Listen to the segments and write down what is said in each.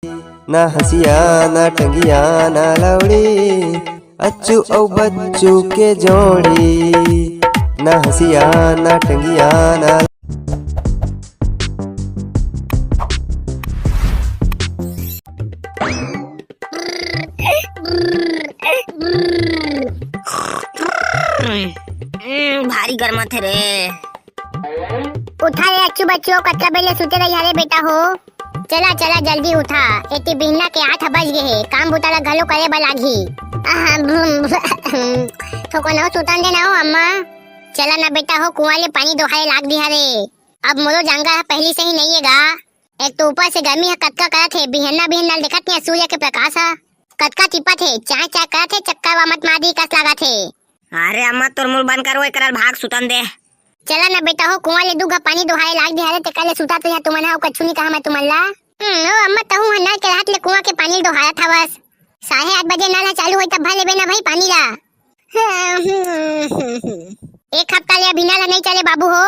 ना हसिया ना टंगिया ना लौड़ी, अच्चू औ बच्चू के जोड़ी। ना हसिया ना टंगिया ना भारी गर्मा थे रे। उठा रे अच्छू बच्चों, कच्चा बेले सुते रही रे बेटा हो। चला चला जल्दी उठा, एती बिहना के 8 बज गए है, काम बुताला घलो करे बलागी। तो कोनो सुतान देना हो अम्मा। चला ना बेटा हो, कुआं ले पानी दोहाए लाग दिया रे। अब मोरो जांगा पहली से ही नहीं हैगा। एक तो ऊपर से गर्मी है कतका करत है, बिहना बिहना देखत नहीं सूर्य के प्रकाश है कतका टिपत है, चाय चाय करत है, चक्का वा मत मारी कस लागत है। अरे अम्मा तोर मुंह बंद करो, एकरा भाग सुतन दे। चला ना बेटा हो, कुआं ले दूगा पानी दोहाए लाग दिया रे, ते कले सुता तो तुम ना कछु नहीं कहा मैं तुमला। ओ अम्मा तहु हन्ना के रात ले कुआं के पानी दोहाया था बस। 8:30 बजे नाला चालू होई तब भले बेना भाई पानी ला। एक हफ्ता ले अभी नाला नहीं चले बाबू हो।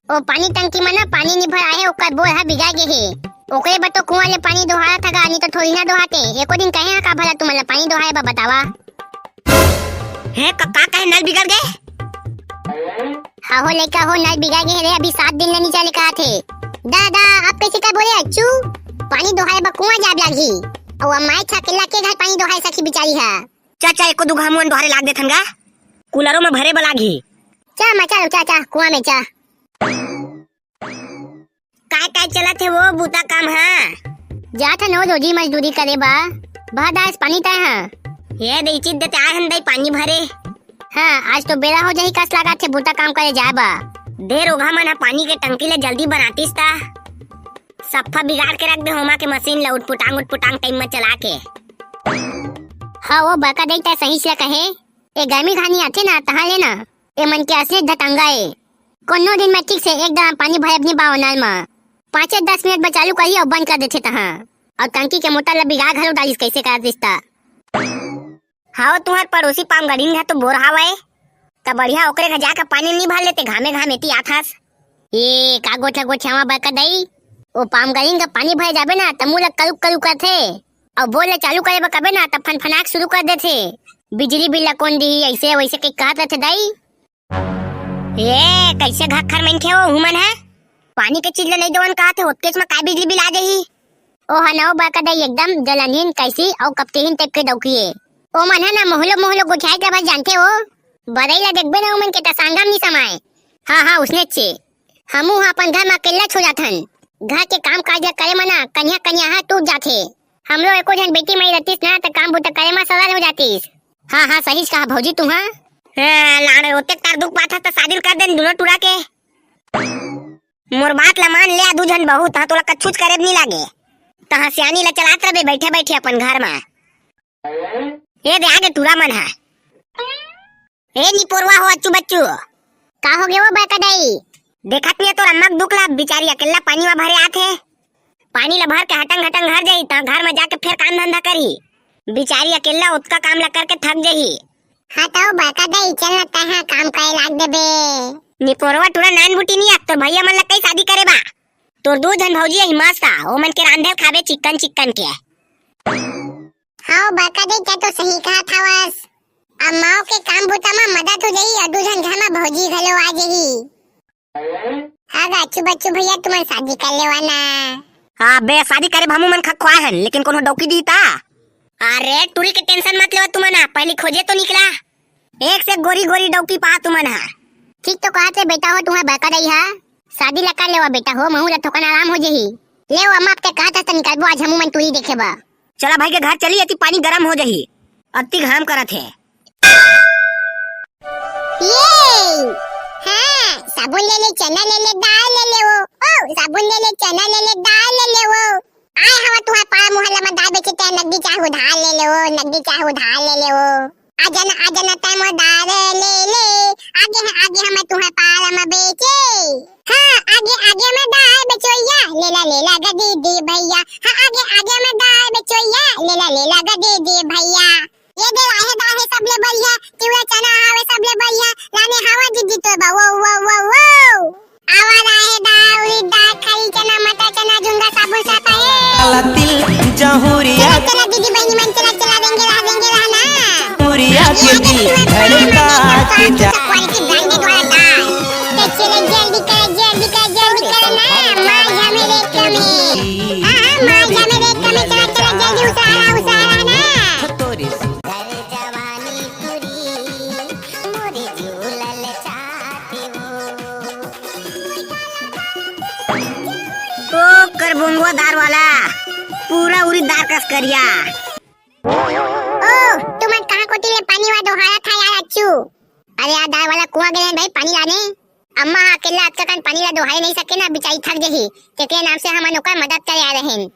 ओ पानी टंकी में ना पानी नहीं भरा है, ओकर बोर है बिगा गे है। ओकरे बतो कुआं ले पानी दोहाया था गा, नहीं तो थोड़ी ना दोहाते। एको दिन कहे का भला तुमला पानी दोहाए बा बतावा। हे कक्का कहे नल बिगड़ गए। हाँ हो लेका हो, नल बिगा गए रे, अभी 7 दिन नहीं चले कहा थे। दादा आप कैसे क्या बोले अच्छू, पानी दोहाए बा कुआं जाब लागी। और अम्मा छकेला के घर पानी दोहाए सखी बिचारी है। चाचा एको दुघा मुन दोहरे लाग देथन गा, कूलरों में भरे बलागी। चा मचा लो चाचा कुआं में चा। काय चला थे वो बूता काम है। जा था नो रोजी मजदूरी करे बा, बहदास पानी ताए है। ये देची देते आए हम दई पानी भरे। हाँ आज तो बेरा हो जाही कस लगा थे बूता काम करे जाए बा। देर होगा मना पानी के टंकी ले जल्दी बनातीस ता। सफा बिगाड़ के रख दे होमा के मशीन ला उठ पुटांग टाइम में चला के। हाँ वो बका देता सही से कहे, ए गर्मी घानी आथे ना तहाँ लेना, ए मन के असली धतंगा है। कोनो दिन में ठीक से एकदम पानी भरे अपनी बाव नल में 5-10 मिनट में चालू करी और बंद कर देते तहाँ। और टंकी के मोटर ला बिगाड़ घलो डालिस कैसे कर दिसता। हाँ तुम्हार पड़ोसी पाम गड़ीन है तो बोर हावे तब बढ़िया ओकरे घर जाकर पानी नहीं भर लेते, घामे घामे ती आथास। ये का गोठा गोठा बका दई, ओ पाम गड़ीन का पानी भर जाबे ना तमु ला कलुक कलुक करथे, और बोल ले चालू करे बकबे ना तब फनफनाक शुरू कर देथे। बिजली बिल ला कौन दी ऐसे वैसे के कहत रहथे दई। ये कैसे घक्खर मन खे हो हुमन है, पानी के चीज ले नहीं दोवन कहत है, होतकेस में काय बिजली बिल आ जाही। ओ हनाओ बका दई एकदम जलनहीन कैसी और कपतेहीन टाइप के डौकिए। ओ मन है ना मोहलो मोहलो गोठाई के बस जानते हो, बरई ला देखबे ना उमन के तसांगम नहीं समाए। हाँ उसने चे हमू अपन घर में अकेला छो जाथन, घर के काम काज करे मना कन्या कन्या हाथ टूट जाथे। हम लोग एको जन बेटी मई रहतीस ना तो काम बुता करे में सरल हो जातीस। हाँ सही कहा भौजी तुम्हा। लाड़ रोते तार दुख पाथा तो शादी कर देन दोनों टुरा के। मोर बात ला मान ले, दू जन बहुत हाँ तोला कछुच करे नहीं लागे, तहाँ सियानी ला चलात रहे बैठे बैठे अपन घर में। ये दे आगे टुरा मन है। ए नी पोरवा हो अच्छू बच्चू, का हो गए वो बका दई। देखत नहीं तो अम्मा दुख ला, बिचारी अकेला पानी में भरे आथे। पानी ला भर के हटंग हटंग घर जाही ता घर में जाके फिर काम धंधा करी, बिचारी अकेला उतका काम ला करके थक जाही। हाँ तो बका दई चल लगता है काम करे लाग देबे। नी पोरवा टुरा नान बुटी नहीं तो भैया मन ला कई शादी करे बा, तोर 2 जन भौजी है हिमासा, ओ मन के रांधे खावे चिकन चिकन के। हाँ बका दई क्या तो सही कहा था बस, अम्माओं के काम बुता में मदद हो जाही और 2 जन घर में भौजी घलो आ जाही। हाँ अच्छू बच्चू भैया तुम शादी कर लेवाना। हाँ बे शादी करे हमू मन खखवा है, लेकिन कोनो डौकी दी ता। अरे टूरी के टेंशन मत लेवा तुमना, पहले खोजे तो निकला, एक से गोरी गोरी डौकी पा तुमना। ठीक तो कहते बेटा हो तुम्हारा बका दई है, शादी ला कर लेवा बेटा हो, महू ला थोकन आराम हो जाही। ले अम्मा आपके कहता तो निकलबो आज हमू मन तू ही देखेबा। चला भाई के घर चली, अति पानी गरम हो जाही, अति घाम करत है। ये हाँ साबुन ले ले, चना ले ले, दाल ले ले वो। ओ साबुन ले ले, चना ले ले, दाल ले ले वो। आए हवा तुहार पाड़ा मोहल्ला में दाल बेचे ते, नगदी चाहे उधार ले ले वो, नगदी चाहे उधार ले ले वो। आजना टाइम दाल ले ले, आगे हमें तुहार पाड़ा में बेचे। हाँ आगे में दाल बेचोइया, लेला गदी दी भैया। हाँ आगे में दाल बेचोइया, लेला गदी दी भैया। ये दे आहे सब ले बढ़िया, तिवड़ा चना आवे सब ले बढ़िया, लाने हवा दीदी तो बा वो आवाज आहे दाल उड़ीद दाल खरी चना मटर चना झुंगा साबुन साता है। तिल पूरा उड़ीद दाल कस करिया। ओ तुम कहां कोटी ले पानी वा दोहारा था यार अच्छू। अरे यार दाल वाला कुआं गए भाई पानी लाने। अम्मा अकेला आज का पानी ला दोहाई नहीं सके ना, बेचारी थक जही। तेरे नाम से हम नौकर मदद करे आ रहे हैं।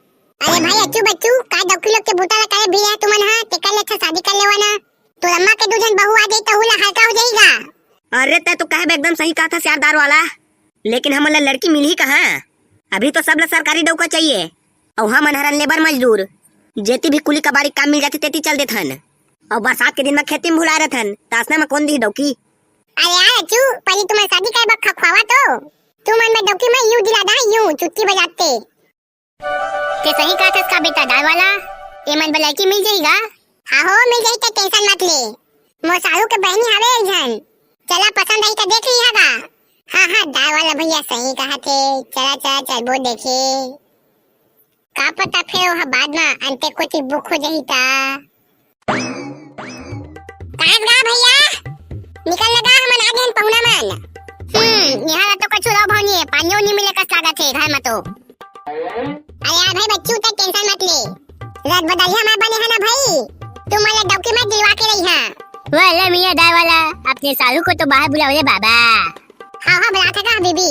अरे भाई अच्छू बच्चू का डॉक्टर लोग के बूता ला करे भी है तुमन हां ते कल अच्छा शादी कर लेवा ना। तो अम्मा के दूजन बहू आ जाई तो हुला हल्का हो जाएगा। अरे तै तो कहे एकदम सही कहा था सियारदार वाला, लेकिन हमला लड़की मिल ही कहां। अभी तो सब ला सरकारी डौका चाहिए और हम अनहरन लेबर मजदूर जेती भी कुली का बारी काम मिल जाती तेती चल देथन। और बरसात के दिन में खेती में भुला रहथन तासना में कौन दी डौकी। अरे यार अच्छू पहले तुम्हें शादी करे बक खवावा तो तुमन में डौकी में यूं दिला दा यूं चुटकी बजाते। ते सही कहा था इसका बेटा दाल वाला ये मन बलैकी मिल जाएगा। हाँ हो मिल जाई तो टेंशन मत ले। मोर साहू के बहनी हवे जन चला पसंद आई तो देख लिहागा। हाँ हाँ दाल वाला भैया सही कहा थे। चला चला चल वो देखे का पता फिर वहाँ बाद में अंते कुछ बुक हो जाही ता। कहाँ गा भैया निकल लगा हमन आ गए पहुना मन। यहाँ तो कछु रो भाव नहीं है पानियो नहीं मिले कस लागत है घर में तो। अरे यार भाई बच्चू तक टेंशन मत ले रात बदलिया मैं बने है ना भाई तुम वाला डॉक्यूमेंट में दिलवा के रही हां। वाला मियां दाल वाला अपने सालू को तो बाहर बुलाओ रे बाबा। हाँ हाँ बुला था का बीबी।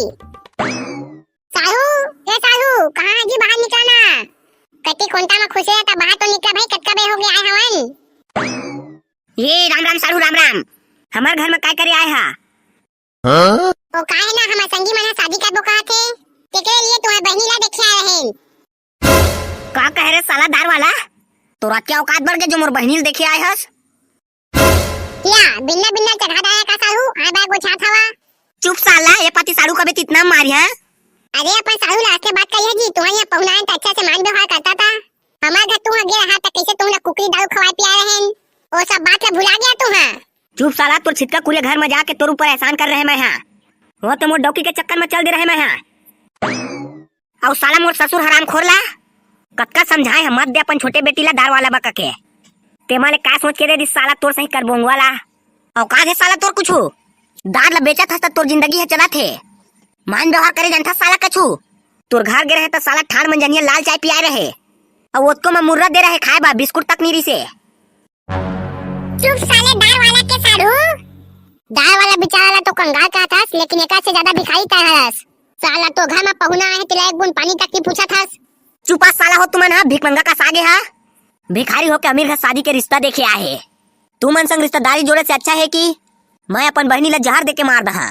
सालू ये सालू कहाँ जी बाहर निकलना कटी कोंटा में खुश है ता बाहर तो निकला भाई कटका बे हो गया है हवन। ये राम राम सारू राम राम हमार घर में काय करे आए हा। ओ काहे ना हमार संगी मन शादी करबो कहा थे तेके लिए तुम्हारे बहनी ला देखे आ रहे हैं। का कह रे साला दार वाला तोरा क्या औकात बढ़ गए जो मोर बहनी देखे आए हस। क्या बिन्ना बिन्ना चढ़ा दाया का सालू आ बैग गोछा थावा। चुप साला ये पाती साड़ू का भी इतना मारी है। अरे अपन सालू लास्ट के बात कही जी तुम्हारे यहाँ पहुना है तो अच्छा से मान व्यवहार करता था। हमारे घर तुम गया रहा था कैसे तुमने कुकरी दारू खवाई पिया रहे हैं वो सब बात ला भुला गया तू। हाँ चुप साला तोर छिटका कुले घर में जाके तोर ऊपर एहसान कर रहे मैं यहाँ वो तो मोर डौकी के चक्कर में चल दे रहे मैं यहाँ। और साला मोर ससुर हराम खोरला कक्का समझाए हम मत दे अपन छोटे बेटी ला दार वाला बका के ते माले का सोच के दे दिस साला तोर सही कर बोंगवाला। और का है साला तोर कुछ दार ला बेचा था तोर जिंदगी है चला थे मान व्यवहार करे जनता साला कछु तोर घर गे रहे तो साला ठाण में जनिया लाल चाय पिया रहे और उसको मैं मुर्रा दे रहे खाए बा बिस्कुट तक नीरी से। चुप साले दाल वाला के सालू। दाल वाला बेचारा तो कंगाल का था लेकिन एक से ज्यादा भिखारी था। साला तो घर में पहुना है तेरा एक बूंद पानी तक नहीं पूछा था। चुपा साला हो तुमन हा भीख मंगा का सागे हा भिखारी हो के अमीर घर शादी के रिश्ता देखे आए है। तुमन संग रिश्तेदारी जोड़े से अच्छा है कि मैं अपन बहनी ला जहर दे के मार दहा।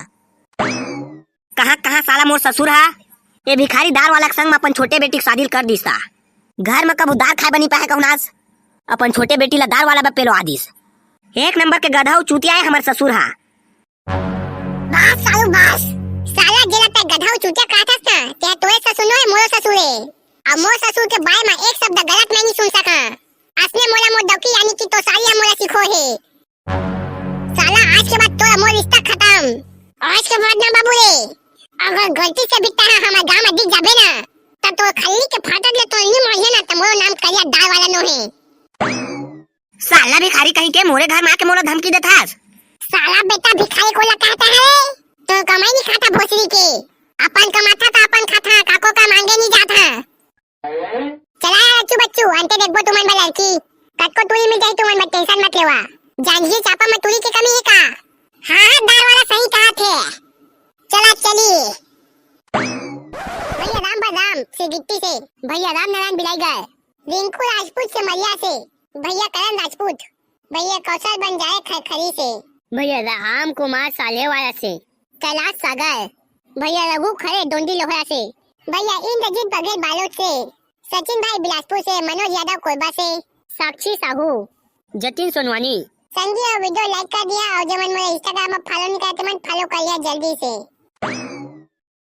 कहाँ कहाँ साला मोर ससुर हा ये भिखारी दार वाला संग में अपन छोटे बेटी शादी कर दिसा। घर में कबू दार खाए बनी पाए कहनास अपन छोटे बेटी ला दार वाला बा पेलो आदिस। एक नंबर के गधा चूतिया है हमार ससुर हा। बस सालू बस साला जेला पे गधा चूतिया कहता था ते तोए ससुर है मोर ससुर है अब मोर ससुर के बारे में एक शब्द गलत नहीं सुन सका। असली मोला मोर डौकी यानी कि तो साली मोला सिखो है। साला आज के बाद तोरा मोर रिश्ता खत्म। आज के बाद ना बाबू रे अगर गलती से भी तारा हमारे गांव में दिख जाबे ना तब तो खाली के फाटक ले तो नहीं मारिए ना तो मोर नाम करिया दाल वाला नो है। साला भिखारी कहीं के मोरे घर में आके मोला धमकी देता। साला बेटा भिखारी को कहता है तो कमाई नहीं खाता भोसड़ी के अपन कमाता था अपन खाता काको का मांगे नहीं जाता। चला यार अच्छू बच्चू अंते देखबो तुमन में लड़की कटको तुरी में जाई तुमन में टेंशन मत लेवा जानजी चापा में तुरी की कमी है का। हाँ दाल वाला सही कहा थे चला चलिए। भैया राम बदाम से गिट्टी से भैया राम नारायण बिलाई गए रिंकू राजपूत से मरिया से भैया करण राजपूत भैया कौशल बन जाए खरखरी से भैया राम कुमार साले वाला से कैलाश सागर भैया रघु खरे डोंडी लोहरा से भैया इंद्रजीत बघेल बालोद से सचिन भाई बिलासपुर से मनोज यादव कोरबा से साक्षी साहू जतिन सोनवानी संगी और वीडियो लाइक कर दिया और जब मन मेरे इंस्टाग्राम पर फॉलो नहीं करते मन फॉलो कर लिया जल्दी से।